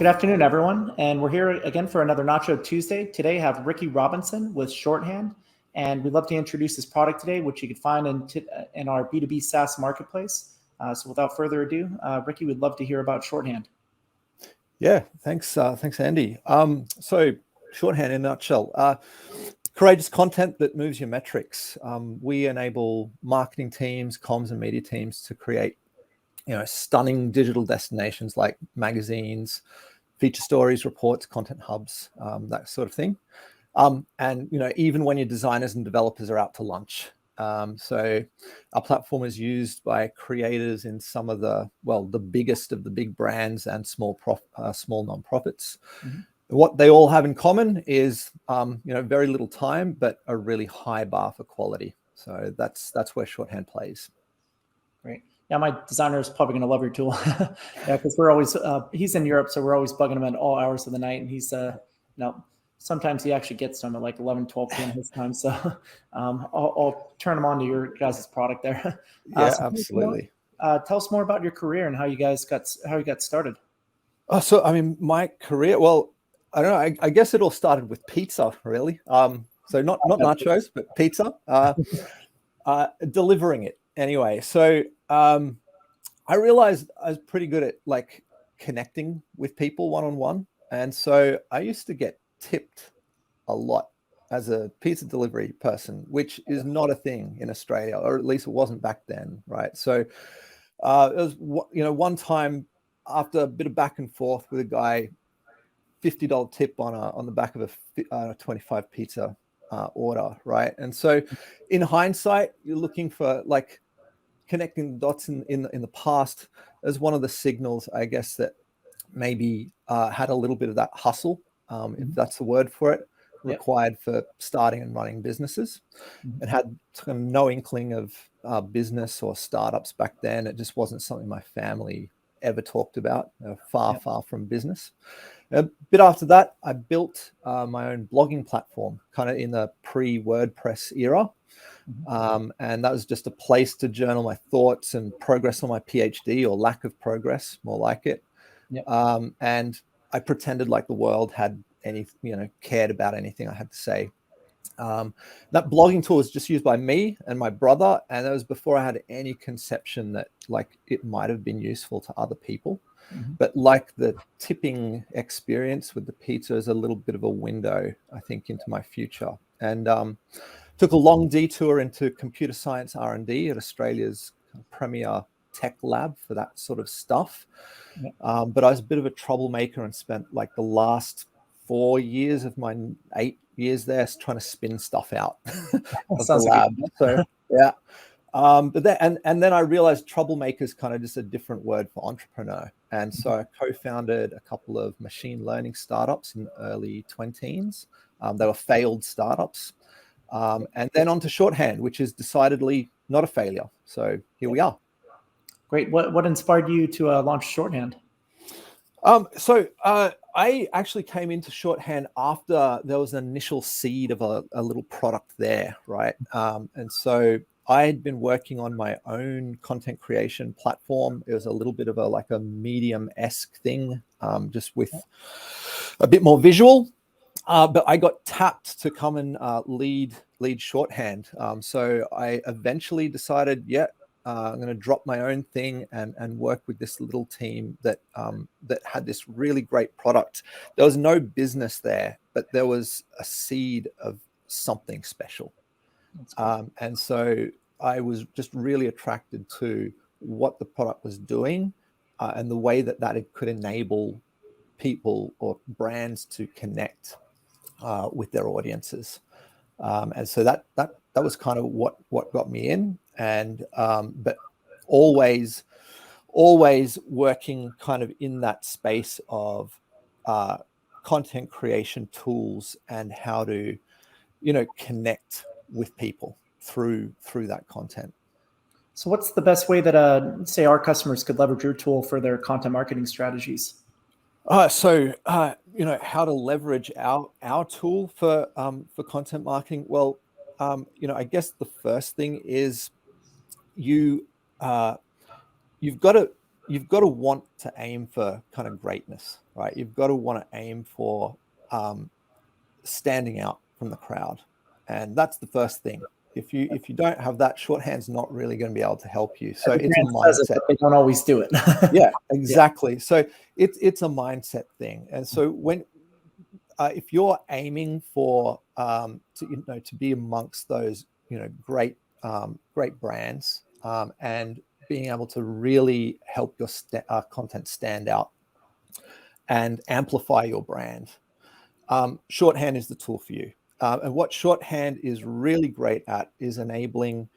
afternoon, everyone. And we're here again for another Nacho Tuesday. Today, I have Ricky Robinson with Shorthand. And we'd love to introduce this product today, which you can find in our B2B SaaS marketplace. So without further ado, Ricky, we'd love to hear about Shorthand. Yeah, thanks, Andy. So Shorthand in a nutshell, courageous content that moves your metrics. We enable marketing teams, comms and media teams to create stunning digital destinations like magazines, feature stories, reports, content hubs, that sort of thing. And even when your designers and developers are out to lunch. So our platform is used by creators in some of the biggest of the big brands and small nonprofits. Mm-hmm. What they all have in common is very little time, but a really high bar for quality. So that's where Shorthand plays. Great. Yeah, my designer is probably going to love your tool. Yeah, because we're always he's in Europe, so we're always bugging him at all hours of the night, and he's sometimes he actually gets them at like 11, 12 p.m. his time. So I'll turn him on to your guys' product there. Yeah, so absolutely. Tell us more about your career and how you got started. So I mean, my career. Well, I don't know. I guess it all started with pizza, really. So not nachos, but pizza. Delivering it anyway. So I realized I was pretty good at like connecting with people one-on-one, and so I used to get tipped a lot as a pizza delivery person, which is not a thing in Australia, or at least it wasn't back then, right? So it was one time after a bit of back and forth with a guy, $50 tip on the back of a 25 pizza order, right? And so in hindsight, you're looking for like connecting the dots in the past as one of the signals, I guess, that maybe had a little bit of that hustle, if that's the word for it, required for starting and running businesses, and had kind of no inkling of business or startups back then. It just wasn't something my family ever talked about, far from business. A bit after that, I built my own blogging platform, kind of in the pre-WordPress era. And that was just a place to journal my thoughts and progress on my PhD, or lack of progress, more like it. And I pretended like the world had cared about anything I had to say. That blogging tool was just used by me and my brother, and that was before I had any conception that like it might have been useful to other people. But like the tipping experience with the pizza is a little bit of a window, I think, into my future. And took a long detour into computer science R&D at Australia's premier tech lab for that sort of stuff. But I was a bit of a troublemaker and spent like the last 4 years of my 8 years there trying to spin stuff out of the lab. So yeah. But then I realized troublemaker is kind of just a different word for entrepreneur. And so I co-founded a couple of machine learning startups in early 20s. They were failed startups. And then onto Shorthand, which is decidedly not a failure. So here we are. Great. What inspired you to launch Shorthand? So I actually came into Shorthand after there was an initial seed of a little product there, right? And so I had been working on my own content creation platform. It was a little bit of a Medium-esque thing, just with a bit more visual. But I got tapped to come and lead Shorthand. So I eventually decided, I'm going to drop my own thing and work with this little team that had this really great product. There was no business there, but there was a seed of something special. And so I was just really attracted to what the product was doing, and the way that it could enable people or brands to connect with their audiences. And so that was kind of what got me in. And but always working kind of in that space of content creation tools and how to connect with people through that content. So what's the best way that say our customers could leverage your tool for their content marketing strategies? So how to leverage our tool for content marketing. Well, I guess the first thing is you've got to you've got to want to aim for kind of greatness, right? You've got to want to aim for standing out from the crowd, and that's the first thing. If you don't have that, Shorthand's not really going to be able to help you. So it's a mindset. But they don't always do it. Yeah, exactly. Yeah. So it's a mindset thing, and so when if you're aiming for to be amongst those great brands and being able to really help your content stand out and amplify your brand, Shorthand is the tool for you. And what Shorthand is really great at is enabling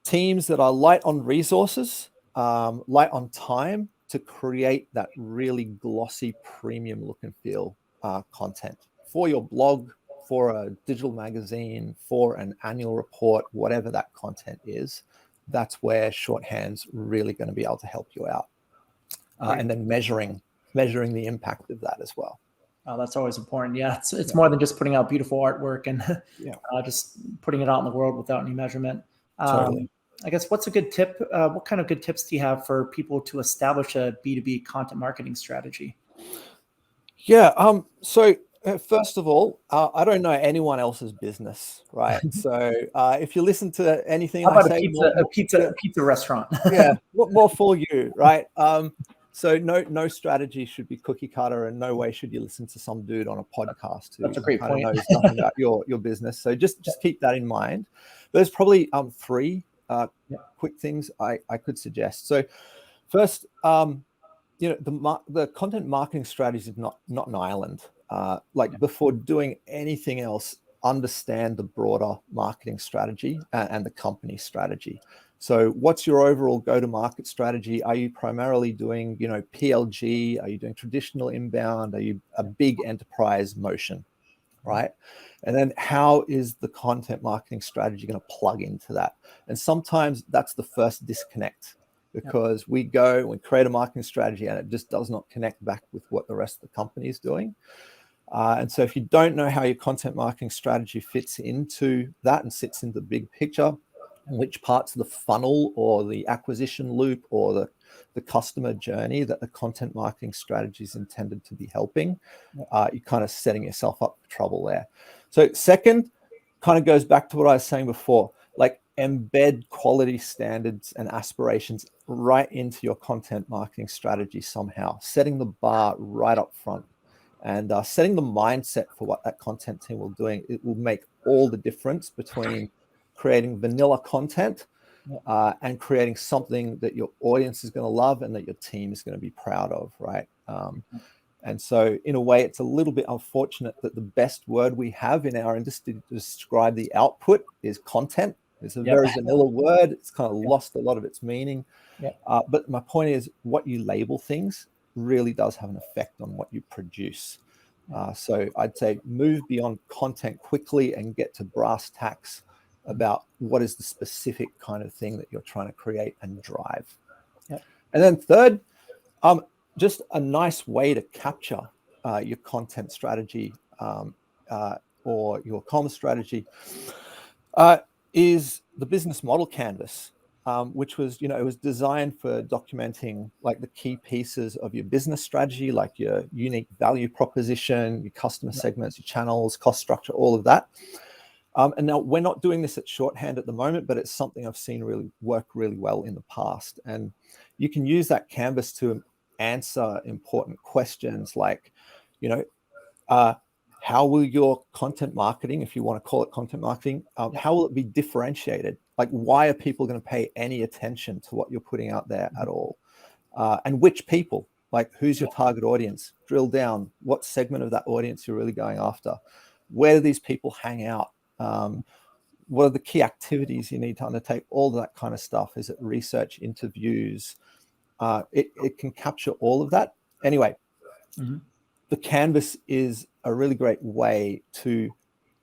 teams that are light on resources, light on time, to create that really glossy, premium look and feel content for your blog, for a digital magazine, for an annual report, whatever that content is. That's where Shorthand's really going to be able to help you out. And then measuring the impact of that as well. Oh, that's always important. Yeah, it's more than just putting out beautiful artwork and just putting it out in the world without any measurement. Totally. I guess what's a good tip? What kind of good tips do you have for people to establish a B2B content marketing strategy? Yeah. So first of all, I don't know anyone else's business, right? So if you listen to anything How about I say, a pizza restaurant? Yeah, what more for you, right? So no strategy should be cookie cutter, and no way should you listen to some dude on a podcast who That's a great point. knows nothing about your business. So just keep that in mind. There's probably three quick things I could suggest. So first, the content marketing strategy is not an island. Before doing anything else, understand the broader marketing strategy and the company strategy. So what's your overall go-to-market strategy? Are you primarily doing, PLG? Are you doing traditional inbound? Are you a big enterprise motion, right? And then how is the content marketing strategy going to plug into that? And sometimes that's the first disconnect, because we create a marketing strategy and it just does not connect back with what the rest of the company is doing. And so if you don't know how your content marketing strategy fits into that and sits in the big picture, which parts of the funnel or the acquisition loop or the customer journey that the content marketing strategy is intended to be helping, you're kind of setting yourself up for trouble there. So second, kind of goes back to what I was saying before, like embed quality standards and aspirations right into your content marketing strategy somehow, setting the bar right up front and setting the mindset for what that content team will doing. It will make all the difference between creating vanilla content and creating something that your audience is going to love and that your team is going to be proud of, right? And so in a way, it's a little bit unfortunate that the best word we have in our industry to describe the output is content. It's a very vanilla word. It's kind of lost a lot of its meaning. But my point is, what you label things really does have an effect on what you produce. So I'd say move beyond content quickly and get to brass tacks about what is the specific kind of thing that you're trying to create and drive. And then third, just a nice way to capture your content strategy or your commerce strategy is the business model canvas, which was, it was designed for documenting like the key pieces of your business strategy, like your unique value proposition, your customer segments, your channels, cost structure, all of that. And now we're not doing this at Shorthand at the moment, but it's something I've seen work really well in the past. And you can use that canvas to answer important questions like, how will your content marketing, if you want to call it content marketing, how will it be differentiated? Like, why are people going to pay any attention to what you're putting out there at all? And which people? Like, who's your target audience? Drill down. What segment of that audience you're really going after? Where do these people hang out? What are the key activities you need to undertake? All of that kind of stuff. Is it research, interviews? It can capture all of that. Anyway, the canvas is a really great way to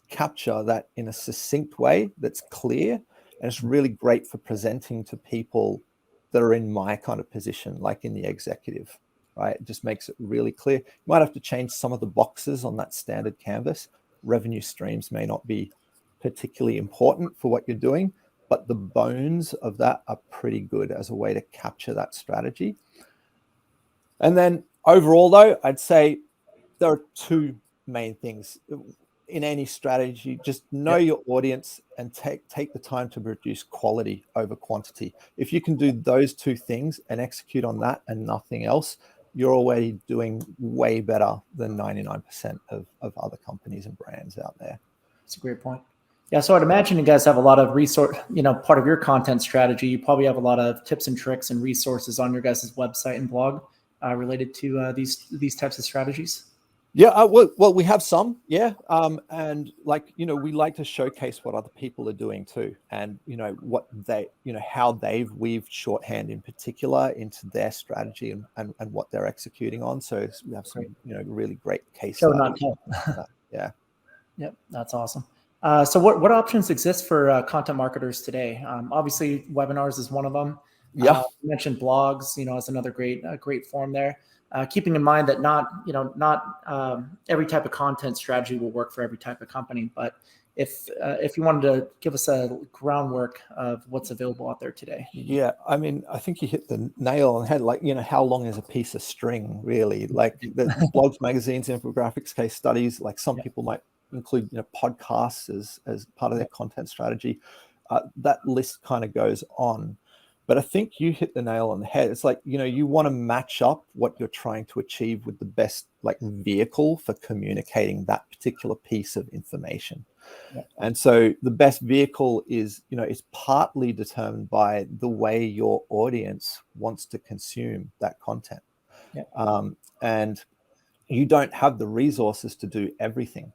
capture that in a succinct way that's clear. And it's really great for presenting to people that are in my kind of position, like in the executive, right? It just makes it really clear. You might have to change some of the boxes on that standard canvas. Revenue streams may not be particularly important for what you're doing, but the bones of that are pretty good as a way to capture that strategy. And then overall, though, I'd say there are two main things in any strategy. Just know your audience and take the time to produce quality over quantity. If you can do those two things and execute on that and nothing else, you're already doing way better than 99% of other companies and brands out there. That's a great point. Yeah, so I'd imagine you guys have a lot of resource, part of your content strategy. You probably have a lot of tips and tricks and resources on your guys' website and blog related to these types of strategies. Yeah, well, we have some, yeah, and we like to showcase what other people are doing too, and what they, how they've weaved shorthand in particular into their strategy and what they're executing on. So we have some, really great case Show studies. not tell. Yeah. Yep, that's awesome. So what options exist for content marketers today? Obviously, webinars is one of them. Yeah. You mentioned blogs, as another great form there. Keeping in mind that not every type of content strategy will work for every type of company, but if you wanted to give us a groundwork of what's available out there today. Yeah, I mean, I think you hit the nail on the head. Like, how long is a piece of string, really? Like the blogs, magazines, infographics, case studies. Like some people might include, podcasts as part of their content strategy. That list kind of goes on. But I think you hit the nail on the head. It's like, you want to match up what you're trying to achieve with the best vehicle for communicating that particular piece of information. Yeah. And so the best vehicle is partly determined by the way your audience wants to consume that content. Yeah. And you don't have the resources to do everything.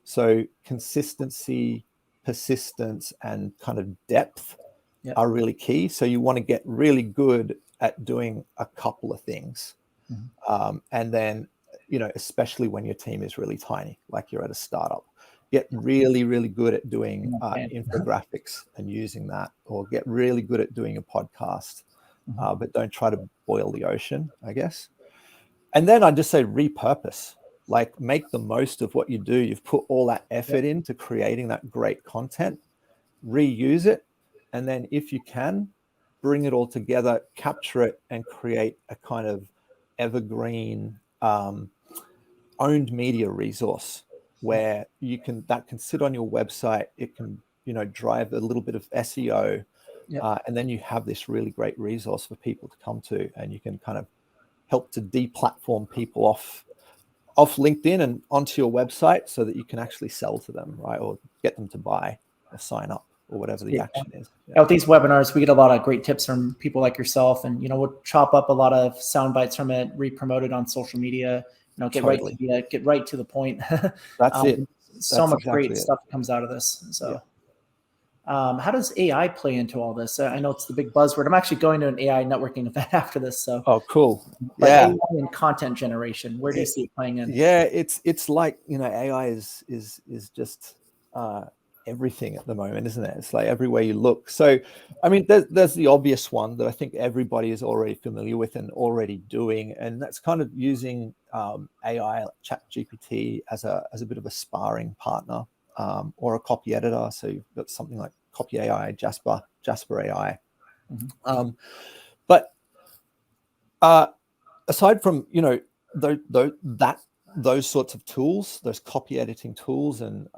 So consistency, persistence, and kind of depth are really key. So you want to get really good at doing a couple of things. Mm-hmm. And then, especially when your team is really tiny, like you're at a startup, get really, really good at doing infographics and using that, or get really good at doing a podcast, but don't try to boil the ocean, I guess. And then I just say repurpose, make the most of what you do. You've put all that effort into creating that great content, reuse it. And then if you can, bring it all together, capture it, and create a kind of evergreen owned media resource where that can sit on your website. It can, drive a little bit of SEO. And then you have this really great resource for people to come to, and you can kind of help to deplatform people off LinkedIn and onto your website so that you can actually sell to them, right? Or get them to buy or sign up, or whatever the action is. With these webinars, we get a lot of great tips from people like yourself, and we'll chop up a lot of sound bites from it, re-promote it on social media. Get right to the point. That's it. So much great stuff comes out of this. So, how does AI play into all this? I know it's the big buzzword. I'm actually going to an AI networking event after this. So, cool. AI and content generation. Where do you see it playing in? Yeah, it's like AI is just everything at the moment, isn't it? It's like everywhere you look. So, I mean, there's the obvious one that I think everybody is already familiar with and already doing, and that's kind of using AI, like ChatGPT, as a bit of a sparring partner, or a copy editor. So you've got something like Copy AI, Jasper AI. Mm-hmm. But aside from those sorts of tools, those copy editing tools, and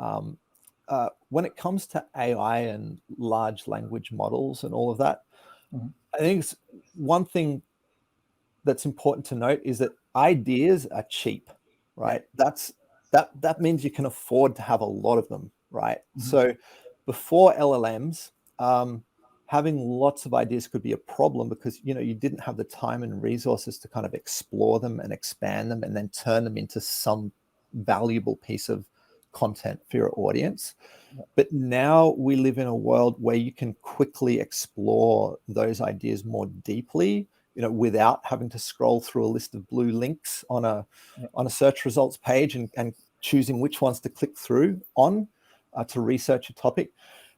when it comes to AI and large language models and all of that, I think one thing that's important to note is that ideas are cheap, right? That means you can afford to have a lot of them, right? So before LLMs, having lots of ideas could be a problem because you didn't have the time and resources to kind of explore them and expand them and then turn them into some valuable piece of content for your audience. But now we live in a world where you can quickly explore those ideas more deeply, without having to scroll through a list of blue links on a search results page and choosing which ones to click through on to research a topic.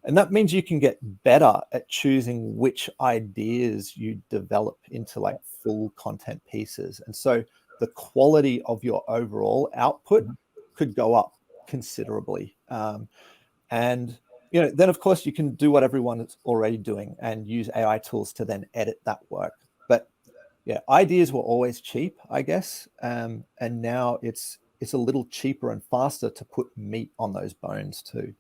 And that means you can get better at choosing which ideas you develop into full content pieces. And so the quality of your overall output could go up considerably. And then of course you can do what everyone is already doing and use AI tools to then edit that work. But yeah, ideas were always cheap, I guess. And now it's a little cheaper and faster to put meat on those bones too.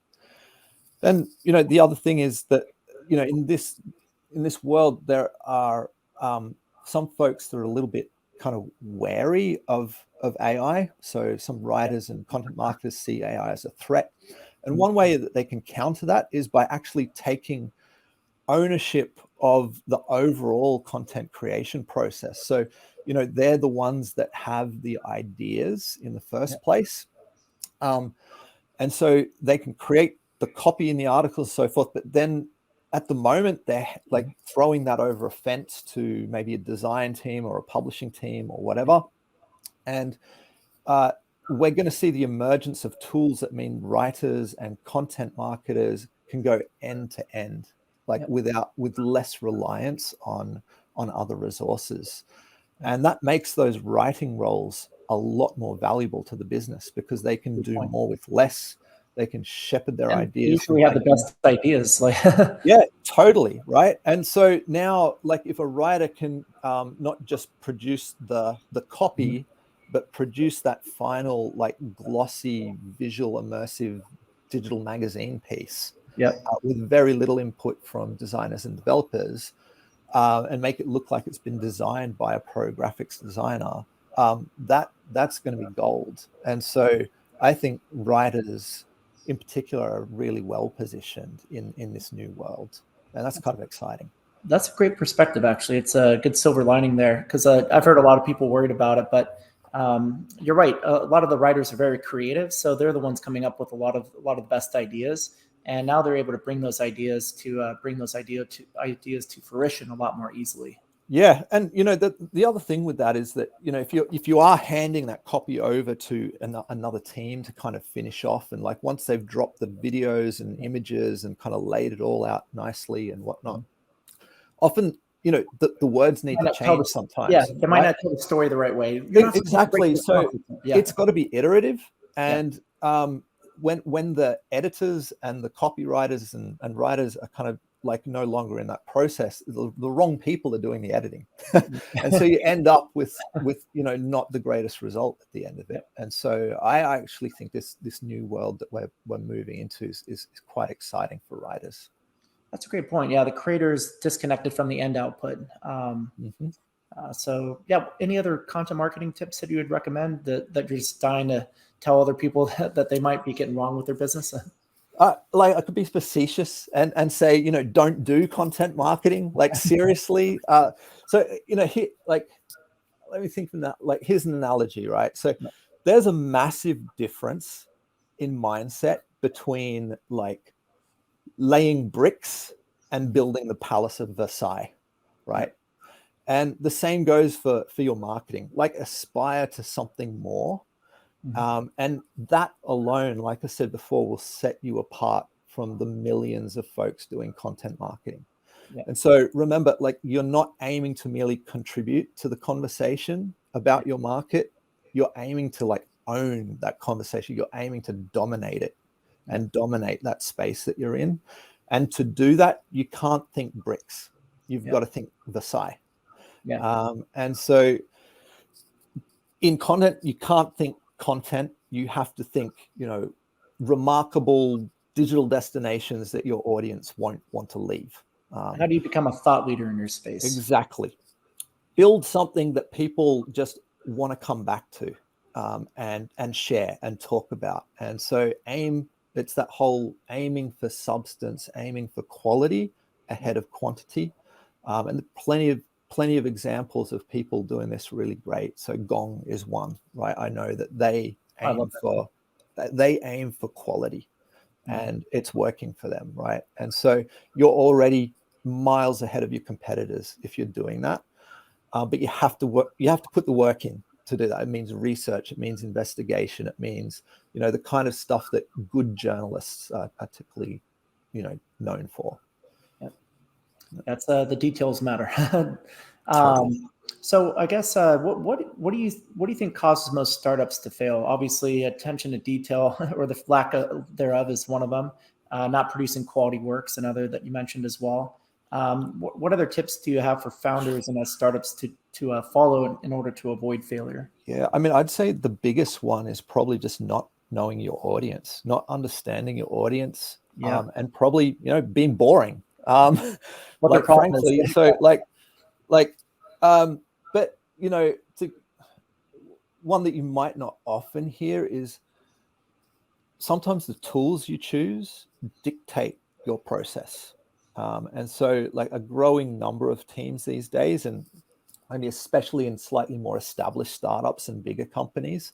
Then, the other thing is that, in this world, there are some folks that are a little bit kind of wary of AI. So some writers and content marketers see AI as a threat. And one way that they can counter that is by actually taking ownership of the overall content creation process. So, they're the ones that have the ideas in the first place. And so they can create the copy in the articles, so forth. But then at the moment, they're like throwing that over a fence to maybe a design team or a publishing team or whatever. And we're going to see the emergence of tools that mean writers and content marketers can go end to end, with less reliance on other resources. And that makes those writing roles a lot more valuable to the business because they can do more with less. They can shepherd their ideas. Usually have the best ideas. Yeah, totally. Right. And so now, if a writer can not just produce the copy, but produce that final, glossy, visual, immersive digital magazine piece with very little input from designers and developers, and make it look like it's been designed by a pro graphics designer, that's going to be gold. And so I think writers in particular are really well positioned in this new world. And that's kind of exciting. That's a great perspective, actually. It's a good silver lining there because I've heard a lot of people worried about it, but you're right. A lot of the writers are very creative, so they're the ones coming up with a lot of the best ideas. And now they're able to bring those ideas to fruition a lot more easily. Yeah, and the other thing with that is that if you are handing that copy over to another team to kind of finish off, and once they've dropped the videos and images and kind of laid it all out nicely and whatnot, often the words need to change sometimes. Yeah, they might not tell the story the right way. Exactly. So it's got to be iterative, and when the editors and the copywriters and writers are kind of no longer in that process, the wrong people are doing the editing. And so you end up with not the greatest result at the end of it. And so I actually think this new world that we're moving into is quite exciting for writers. That's a great point. Yeah, the creator's disconnected from the end output. So yeah, any other content marketing tips that you would recommend that you're just dying to tell other people that they might be getting wrong with their business? I could be facetious and say, don't do content marketing, seriously. So, here, let me think from that. Here's an analogy, right? So there's a massive difference in mindset between laying bricks and building the Palace of Versailles, right? And the same goes for your marketing, aspire to something more. And that alone, like I said before, will set you apart from the millions of folks doing content marketing. And so remember, you're not aiming to merely contribute to the conversation about your market. You're aiming to own that conversation. You're aiming to dominate it and dominate that space that you're in. And to do that, you can't think bricks. You've got to think Versailles. And so in content, you can't think content. You have to think, remarkable digital destinations that your audience won't want to leave. How do you become a thought leader in your space? Exactly. Build something that people just want to come back to, and share and talk about. And so it's that whole aiming for substance, aiming for quality ahead of quantity. And plenty of examples of people doing this really great. So Gong is one, right? I know that they aim for quality, and it's working for them, right? And so you're already miles ahead of your competitors if you're doing that. But you have to put the work in to do that. It means research, it means investigation, it means the kind of stuff that good journalists are typically known for. That's the details matter. Totally. So I guess what do you think causes most startups to fail? Obviously, attention to detail or the lack thereof is one of them. not producing quality works, another that you mentioned as well. What other tips do you have for founders and startups to follow in order to avoid failure? Yeah, I mean, I'd say the biggest one is probably just not knowing your audience, not understanding your audience, and probably, being boring. What their problem frankly, is. so but one that you might not often hear is sometimes the tools you choose dictate your process. And so like a growing number of teams these days, and I mean, especially in slightly more established startups and bigger companies,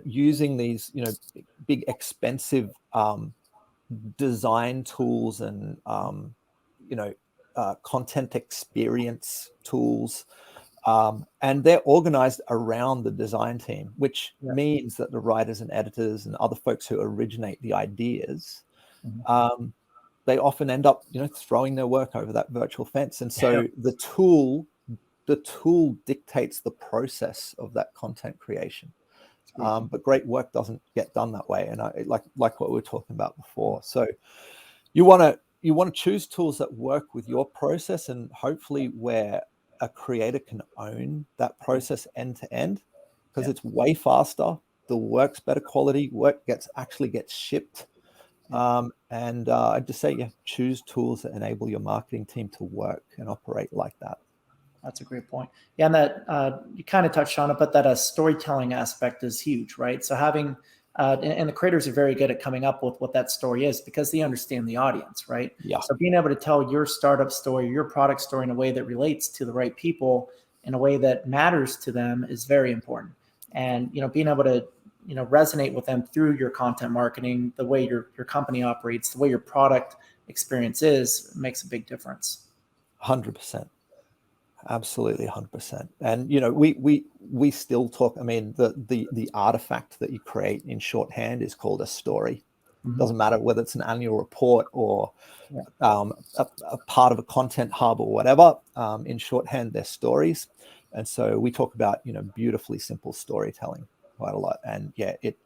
using these, big expensive design tools and, content experience tools. And they're organized around the design team, which means that the writers and editors and other folks who originate the ideas, they often end up, throwing their work over that virtual fence. And so the tool dictates the process of that content creation. But great work doesn't get done that way. And like what we were talking about before. So you want to choose tools that work with your process, and hopefully where a creator can own that process end to end, because it's way faster. The work's better quality. Work actually gets shipped. And I'd just say, choose tools that enable your marketing team to work and operate like that. That's a great point. Yeah, and that you kind of touched on it, but that storytelling aspect is huge, right? So having and the creators are very good at coming up with what that story is because they understand the audience, right? Yeah. So being able to tell your startup story, your product story in a way that relates to the right people, in a way that matters to them, is very important. And being able to resonate with them through your content marketing, the way your company operates, the way your product experience is, makes a big difference. 100%. Absolutely 100%. And we still talk, I mean, the artifact that you create in Shorthand is called a story. Doesn't matter whether it's an annual report or a part of a content hub or whatever. In Shorthand, they're stories. And so we talk about beautifully simple storytelling quite a lot. And it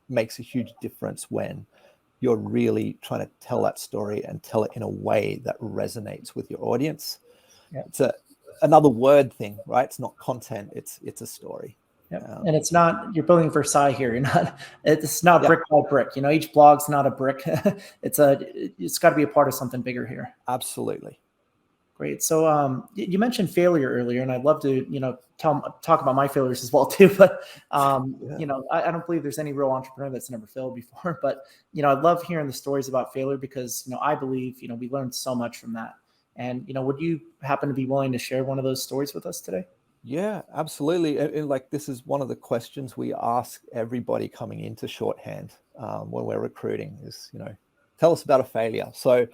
makes a huge difference when you're really trying to tell that story and tell it in a way that resonates with your audience. It's another word thing, right? It's not content, it's a story. And it's not, you're building Versailles here. It's not brick by brick. Each blog's not a brick. It's got to be a part of something bigger here. Absolutely. Great. So you mentioned failure earlier, and I'd love to talk about my failures as well too. But I don't believe there's any real entrepreneur that's never failed before. But I love hearing the stories about failure because I believe we learned so much from that. And would you happen to be willing to share one of those stories with us today? Yeah, absolutely. And like, this is one of the questions we ask everybody coming into Shorthand when we're recruiting is, tell us about a failure. So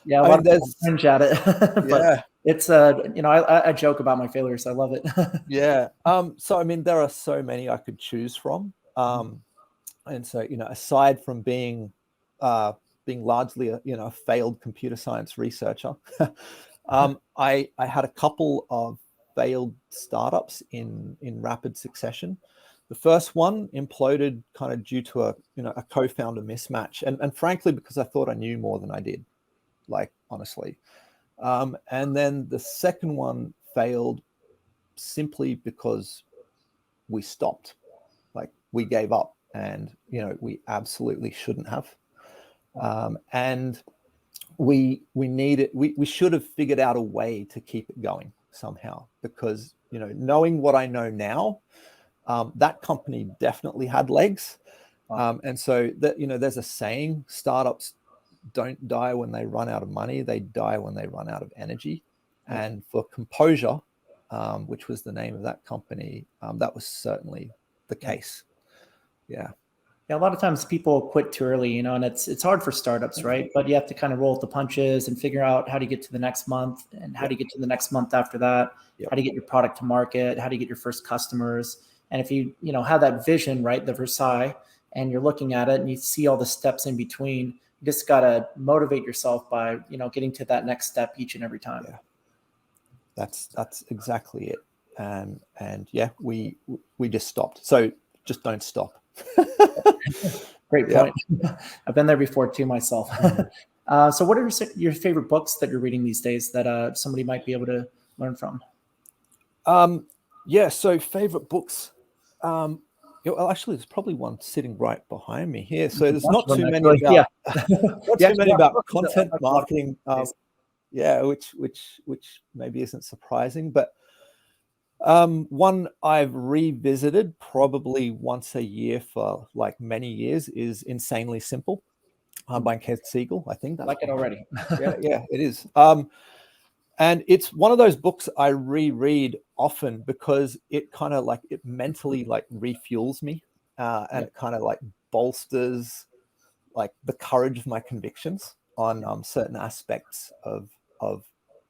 yeah, a lot of people cringe at it, but it's I joke about my failures. So I love it. Yeah. So I mean, there are so many I could choose from. And so aside from being largely a failed computer science researcher, I had a couple of failed startups in rapid succession. The first one imploded kind of due to a co-founder mismatch, and frankly because I thought I knew more than I did, like honestly. And then the second one failed simply because we stopped, like we gave up, and we absolutely shouldn't have. And we should have figured out a way to keep it going somehow, because knowing what I know now, that company definitely had legs. And so that there's a saying, startups don't die when they run out of money, they die when they run out of energy. And for Composure, which was the name of that company, that was certainly the case. Yeah, a lot of times people quit too early, and it's hard for startups, right? But you have to kind of roll with the punches and figure out how to get to the next month, and how to get to the next month after that, how to get your product to market, how to get your first customers. And if you have that vision, right, the Versailles, and you're looking at it and you see all the steps in between, you just got to motivate yourself by getting to that next step each and every time. Yeah, that's exactly it. And yeah, we just stopped. So just don't stop. Great Yep. point. I've been there before too myself. So what are your favorite books that you're reading these days that somebody might be able to learn from? Yeah, so favorite books. Well, actually, there's probably one sitting right behind me here. So there's not too many about Yeah. not Yeah, too many about books that content like a lot of marketing. things. Yeah, which maybe isn't surprising, but one I've revisited probably once a year for like many years is Insanely Simple by Kent Siegel. I think that's Like it already. yeah, it is. And it's one of those books I reread often because it kind of like it mentally like refuels me, and it kind of like bolsters like the courage of my convictions on certain aspects of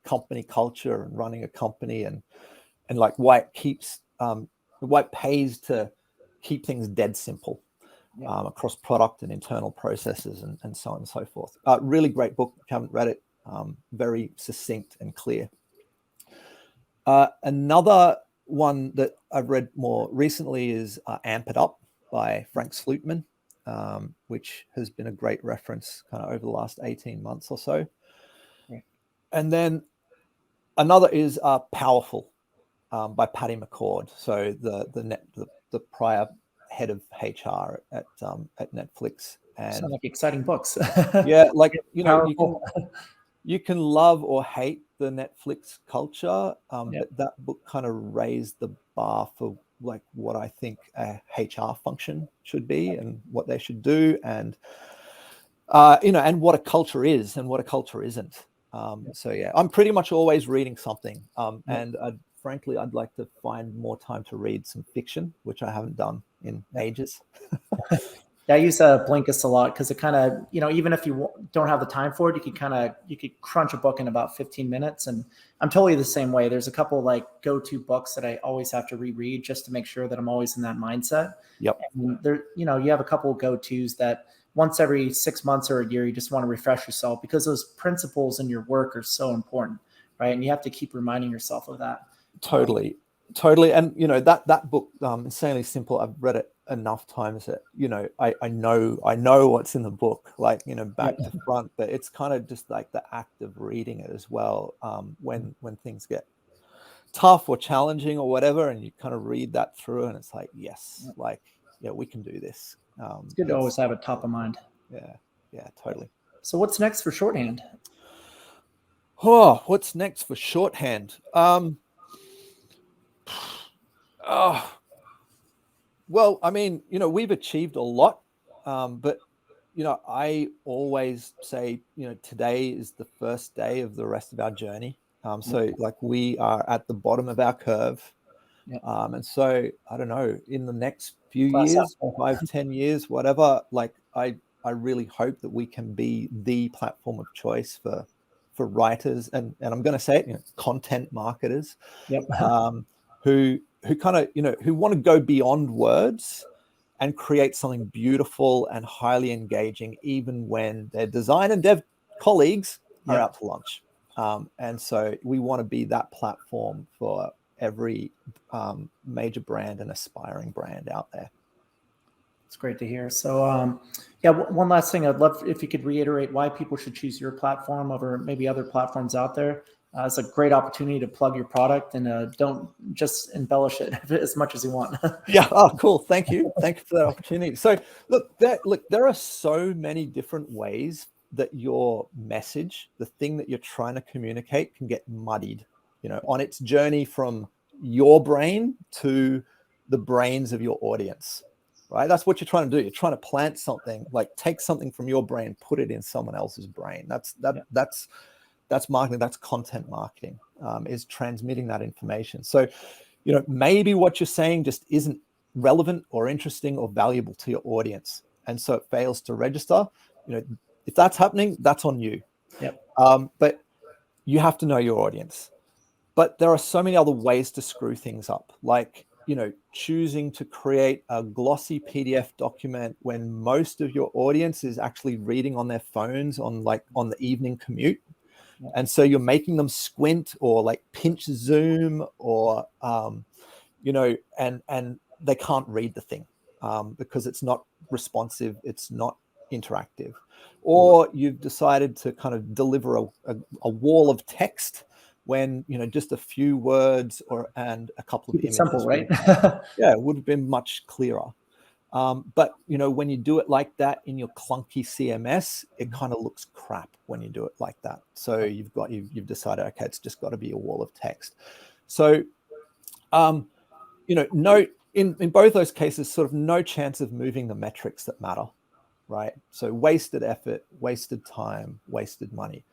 company culture and running a company, and like why it keeps why it pays to keep things dead simple across product and internal processes and so on and so forth. Really great book. If you haven't read it, very succinct and clear. Another one that I've read more recently is Amp It Up by Frank Slootman, which has been a great reference kind of over the last 18 months or so. Right. And then another is Powerful by Patty McCord. So the prior head of HR at Netflix. And sound like exciting books. yeah, like Powerful. you can love or hate the Netflix culture, but that book kind of raised the bar for like what I think a HR function should be and what they should do, and and what a culture is and what a culture isn't. So yeah, I'm pretty much always reading something, and frankly, I'd like to find more time to read some fiction, which I haven't done in ages. Yeah, I use Blinkist a lot because it kind of, even if you don't have the time for it, you could crunch a book in about 15 minutes. And I'm totally the same way. There's a couple like go-to books that I always have to reread just to make sure that I'm always in that mindset. Yep. And there, you have a couple of go-tos that once every 6 months or a year, you just want to refresh yourself because those principles in your work are so important, right? And you have to keep reminding yourself of that. Totally. And that book, Insanely Simple, I've read it enough times that I know what's in the book, like back to front, but it's kind of just like the act of reading it as well, when things get tough or challenging or whatever, and you kind of read that through and it's like, yes, like we can do this. It's good to always have it top of mind. Yeah, totally. So what's next for Shorthand? What's next for Shorthand? Well, I mean, we've achieved a lot, but I always say, today is the first day of the rest of our journey. So like we are at the bottom of our curve. And so I don't know, in the next few years, 5-10 years, whatever, like I really hope that we can be the platform of choice for writers and I'm going to say it, content marketers, who kind of, who want to go beyond words and create something beautiful and highly engaging, even when their design and dev colleagues are out to lunch. And so we want to be that platform for every major brand and aspiring brand out there. It's great to hear. So, one last thing. I'd love if you could reiterate why people should choose your platform over maybe other platforms out there. It's a great opportunity to plug your product and don't just embellish it as much as you want. Yeah. Oh, cool. Thank you. Thank you for that opportunity. So look, there are so many different ways that your message, the thing that you're trying to communicate, can get muddied, on its journey from your brain to the brains of your audience, right? That's what you're trying to do. You're trying to plant something, like take something from your brain, put it in someone else's brain. That's marketing. That's content marketing, is transmitting that information. So, maybe what you're saying just isn't relevant or interesting or valuable to your audience. And so it fails to register. If that's happening, that's on you. But you have to know your audience. But there are so many other ways to screw things up, like, choosing to create a glossy PDF document when most of your audience is actually reading on their phones on the evening commute. And so you're making them squint or like pinch zoom or, and they can't read the thing. because it's not responsive, it's not interactive. Or you've decided to kind of deliver a wall of text when, just a few words and a couple of Keep it images. simple, right? It would have been much clearer. But when you do it like that in your clunky CMS, it kind of looks crap when you do it like that. So you've decided, okay, it's just got to be a wall of text. So, no, in both those cases, sort of no chance of moving the metrics that matter, right? So wasted effort, wasted time, wasted money.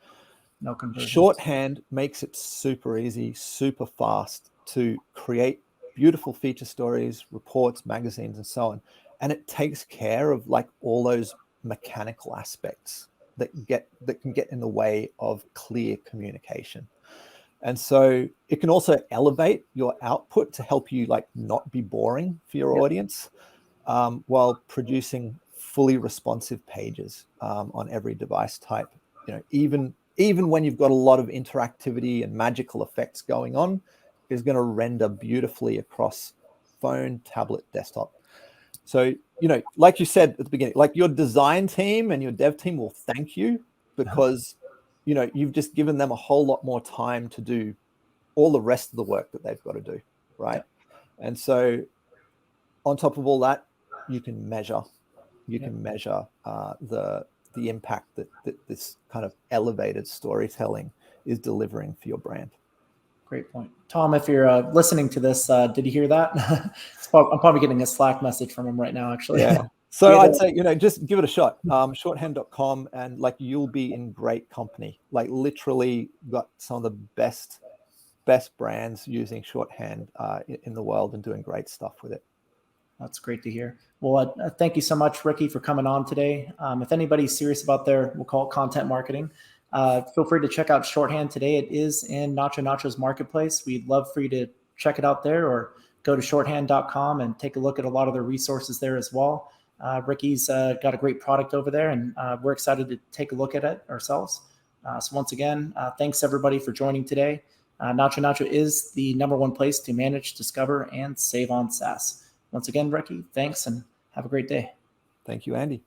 No conversions. Shorthand makes it super easy, super fast to create beautiful feature stories, reports, magazines, and so on. And it takes care of like all those mechanical aspects that can get in the way of clear communication. And so it can also elevate your output to help you like not be boring for your audience, while producing fully responsive pages on every device type. Even when you've got a lot of interactivity and magical effects going on, is going to render beautifully across phone, tablet, desktop. So, like you said at the beginning, like your design team and your dev team will thank you because, you've just given them a whole lot more time to do all the rest of the work that they've got to do, right? Yeah. And so on top of all that, you can measure the impact that this kind of elevated storytelling is delivering for your brand. Great point. Tom, if you're listening to this, did you hear that? I'm probably getting a Slack message from him right now, actually. Yeah. So I'd say, just give it a shot. Shorthand.com, and like you'll be in great company. Like literally got some of the best brands using Shorthand in the world and doing great stuff with it. That's great to hear. Well, thank you so much, Ricky, for coming on today. If anybody's serious about we'll call it content marketing, feel free to check out Shorthand today. It is in NachoNacho's marketplace. We'd love for you to check it out there, or go to shorthand.com and take a look at a lot of the resources there as well. Ricky's got a great product over there, and we're excited to take a look at it ourselves. So once again, thanks everybody for joining today. NachoNacho is the #1 place to manage, discover, and save on SaaS. Once again, Ricky, thanks and have a great day. Thank you, Andy.